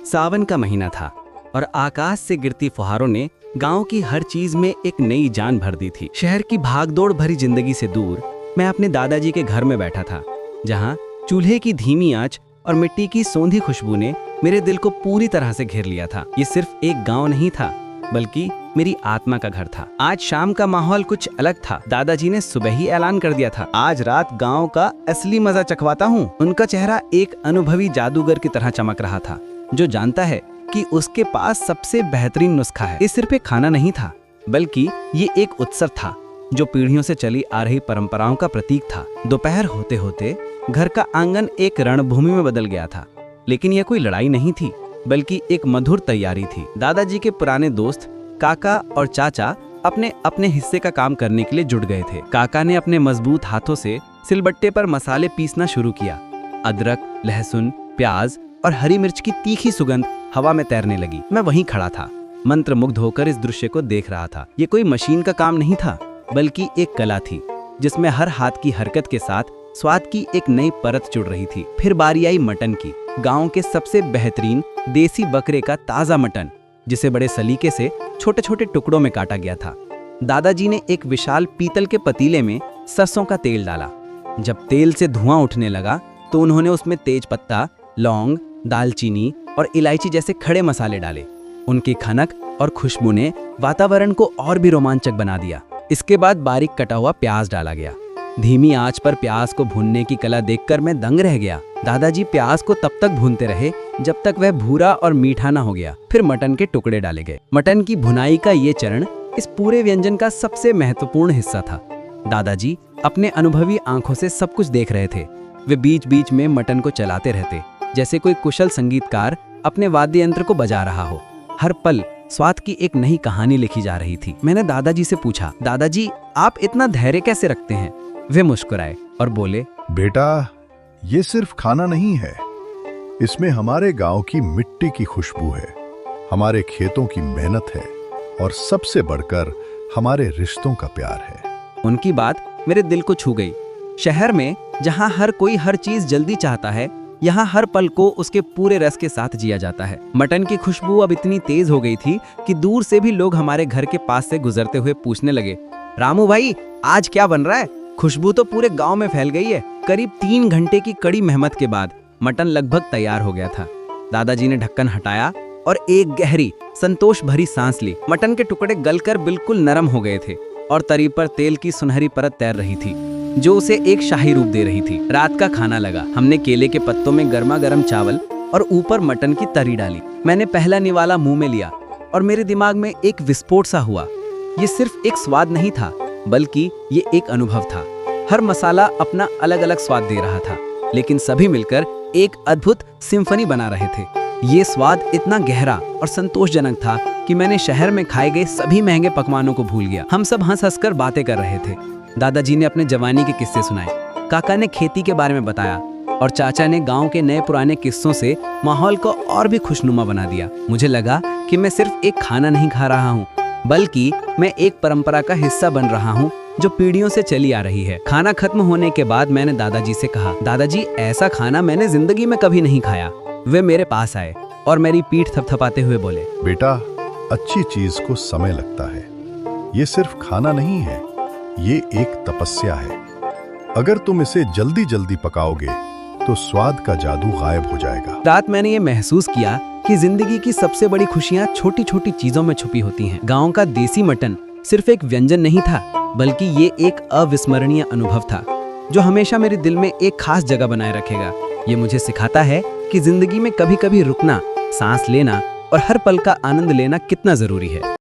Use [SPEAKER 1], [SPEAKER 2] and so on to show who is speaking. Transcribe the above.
[SPEAKER 1] सावन का महीना था और आकाश से गिरती फुहारों ने गांव की हर चीज में एक नई जान भर दी थी। शहर की भागदौड़ भरी जिंदगी से दूर मैं अपने दादाजी के घर में बैठा था, जहां चूल्हे की धीमी आंच और मिट्टी की सौंधी खुशबू ने मेरे दिल को पूरी तरह से घेर लिया था। ये सिर्फ एक गांव नहीं था, बल्कि मेरी आत्मा का घर था। आज शाम का माहौल कुछ अलग था। दादाजी ने सुबह ही ऐलान कर दिया था, आज रात गांव का असली मजा चखवाता हूँ। उनका चेहरा एक अनुभवी जादूगर की तरह चमक रहा था, जो जानता है कि उसके पास सबसे बेहतरीन नुस्खा है। ये सिर्फ एक खाना नहीं था, बल्कि ये एक उत्सव था जो पीढ़ियों से चली आ रही परंपराओं का प्रतीक था। दोपहर होते होते घर का आंगन एक रणभूमि में बदल गया था, लेकिन यह कोई लड़ाई नहीं थी, बल्कि एक मधुर तैयारी थी। दादाजी के पुराने दोस्त काका और चाचा अपने अपने हिस्से का काम करने के लिए जुट गए थे। काका ने अपने मजबूत हाथों से सिलबट्टे पर मसाले पीसना शुरू किया। अदरक, लहसुन, प्याज और हरी मिर्च की तीखी सुगंध हवा में तैरने लगी। मैं वहीं खड़ा था, मंत्रमुग्ध होकर इस दृश्य को देख रहा था। ये कोई मशीन का काम नहीं था, बल्कि एक कला थी, जिसमें हर हाथ की हरकत के साथ स्वाद की एक नई परत जुड़ रही थी। फिर बारी आई मटन की। गांव के सबसे बेहतरीन देसी बकरे का ताजा मटन, जिसे बड़े सलीके से छोटे छोटे टुकड़ों में काटा गया था। दादाजी ने एक विशाल पीतल के पतीले में सरसों का तेल डाला। जब तेल से धुआं उठने लगा तो उन्होंने उसमें तेज पत्ता, लौंग, दालचीनी और इलायची जैसे खड़े मसाले डाले। उनकी खनक और खुशबू ने वातावरण को और भी रोमांचक बना दिया। इसके बाद बारीक कटा हुआ प्याज डाला गया। धीमी आंच पर प्याज को भूनने की कला देखकर मैं दंग रह गया। दादाजी प्याज को तब तक भूनते रहे जब तक वह भूरा और मीठा ना हो गया। फिर मटन के टुकड़े डाले गए। मटन की भुनाई का ये चरण इस पूरे व्यंजन का सबसे महत्वपूर्ण हिस्सा था। दादाजी अपने अनुभवी आंखों से सब कुछ देख रहे थे। वे बीच बीच में मटन को चलाते रहते, जैसे कोई कुशल संगीतकार अपने वाद्य यंत्र को बजा रहा हो। हर पल स्वाद की एक नई कहानी लिखी जा रही थी। मैंने दादाजी से पूछा, दादाजी आप इतना धैर्य कैसे रखते हैं? वे मुस्कुराए और बोले,
[SPEAKER 2] बेटा, ये सिर्फ खाना नहीं है, इसमें हमारे गांव की मिट्टी की खुशबू है, हमारे खेतों की मेहनत है और सबसे बढ़कर हमारे रिश्तों का प्यार है।
[SPEAKER 1] उनकी बात मेरे दिल को छू गई। शहर में जहां हर कोई हर चीज जल्दी चाहता है, यहाँ हर पल को उसके पूरे रस के साथ जिया जाता है। मटन की खुशबू अब इतनी तेज हो गई थी कि दूर से भी लोग हमारे घर के पास से गुजरते हुए पूछने लगे, रामू भाई आज क्या बन रहा है? खुशबू तो पूरे गांव में फैल गई है। करीब 3 घंटे की कड़ी मेहनत के बाद मटन लगभग तैयार हो गया था। दादाजी ने ढक्कन हटाया और एक गहरी संतोष भरी सांस ली। मटन के टुकड़े गलकर बिल्कुल नरम हो गए थे और तरी पर तेल की सुनहरी परत तैर रही थी, जो उसे एक शाही रूप दे रही थी। रात का खाना लगा। हमने केले के पत्तों में गर्मा गर्म चावल और ऊपर मटन की तरी डाली। मैंने पहला निवाला मुंह में लिया और मेरे दिमाग में एक विस्फोट सा हुआ। ये सिर्फ एक स्वाद नहीं था, बल्कि ये एक अनुभव था। हर मसाला अपना अलग अलग स्वाद दे रहा था, लेकिन सभी मिलकर एक अद्भुत सिम्फनी बना रहे थे। ये स्वाद इतना गहरा और संतोषजनक था कि मैंने शहर में खाए गए सभी महंगे पकवानों को भूल गया। हम सब हंस हंस कर बातें कर रहे थे। दादाजी ने अपने जवानी के किस्से सुनाए, काका ने खेती के बारे में बताया और चाचा ने गांव के नए पुराने किस्सों से माहौल को और भी खुशनुमा बना दिया। मुझे लगा कि मैं सिर्फ एक खाना नहीं खा रहा हूँ, बल्कि मैं एक परंपरा का हिस्सा बन रहा हूँ जो पीढ़ियों से चली आ रही है। खाना खत्म होने के बाद मैंने दादाजी से कहा, दादाजी ऐसा खाना मैंने जिंदगी में कभी नहीं खाया। वे मेरे पास आए और मेरी पीठ थपथपाते हुए बोले,
[SPEAKER 2] बेटा, अच्छी चीज को समय लगता है। ये सिर्फ खाना नहीं है, ये एक तपस्या है। अगर तुम इसे जल्दी जल्दी पकाओगे तो स्वाद का जादू गायब हो जाएगा।
[SPEAKER 1] रात मैंने ये महसूस किया कि जिंदगी की सबसे बड़ी खुशियां छोटी छोटी चीजों में छुपी होती हैं। गांव का देसी मटन सिर्फ एक व्यंजन नहीं था, बल्कि ये एक अविस्मरणीय अनुभव था, जो हमेशा मेरे दिल में एक खास जगह बनाए रखेगा। ये मुझे सिखाता है कि जिंदगी में कभी कभी रुकना, सांस लेना और हर पल का आनंद लेना कितना जरूरी है।